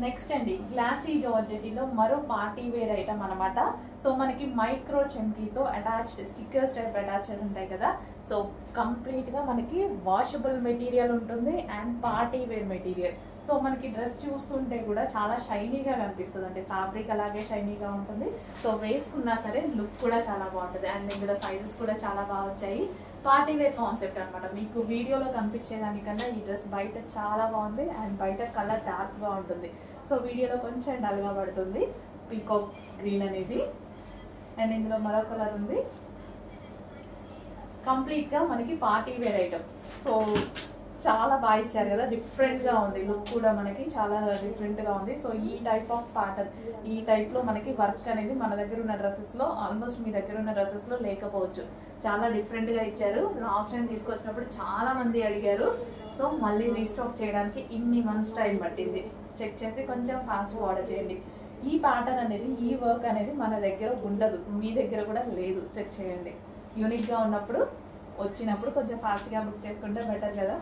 Next అండి glossy జార్జెటీలో మరో పార్టీ వేర్ ఐటమ్ అనమాట. సో మనకి మైక్రో చెంకీతో అటాచ్డ్ స్టిక్కర్స్ టైప్ అటాచ్ ఉంటాయి కదా. సో కంప్లీట్గా మనకి వాషబుల్ మెటీరియల్ ఉంటుంది and party wear material. So మనకి డ్రెస్ చూస్తుంటే కూడా చాలా షైనీగా కనిపిస్తుంది అండి. ఫ్యాబ్రిక్ అలాగే షైనీగా ఉంటుంది. సో వేసుకున్నా సరే లుక్ కూడా చాలా బాగుంటుంది అండ్ ఇందులో సైజెస్ కూడా చాలా బాగా వచ్చాయి. పార్టీ వేర్ కాన్సెప్ట్ అనమాట. మీకు వీడియోలో కనిపించేదానికన్నా ఈ డ్రెస్ బయట చాలా బాగుంది అండ్ బయట కలర్ డార్క్గా ఉంటుంది. సో వీడియోలో కొంచెం డల్గా పడుతుంది. పీకాక్ గ్రీన్ అనేది అండ్ ఇందులో మరో కలర్ ఉంది. కంప్లీట్గా మనకి పార్టీ వేర్ ఐటమ్. సో చాలా బాగా ఇచ్చారు కదా, డిఫరెంట్గా ఉంది లుక్ కూడా మనకి చాలా డిఫరెంట్గా ఉంది. సో ఈ టైప్ ఆఫ్ ప్యాటర్న్, ఈ టైప్లో మనకి వర్క్ అనేది మన దగ్గర ఉన్న డ్రెస్సెస్లో ఆల్మోస్ట్ మీ దగ్గర ఉన్న డ్రెస్సెస్లో లేకపోవచ్చు. చాలా డిఫరెంట్గా ఇచ్చారు. లాస్ట్ టైం తీసుకొచ్చినప్పుడు చాలా మంది అడిగారు. సో మళ్ళీ రీస్టాక్ చేయడానికి ఇన్ని మంత్స్ టైం పట్టింది. చెక్ చేసి కొంచెం ఫాస్ట్గా ఆర్డర్ చేయండి. ఈ ప్యాటర్న్ అనేది, ఈ వర్క్ అనేది మన దగ్గర ఉండదు, మీ దగ్గర కూడా లేదు. చెక్ చేయండి. యూనిక్గా ఉన్నప్పుడు వచ్చినప్పుడు కొంచెం ఫాస్ట్గా బుక్ చేసుకుంటే బెటర్ కదా.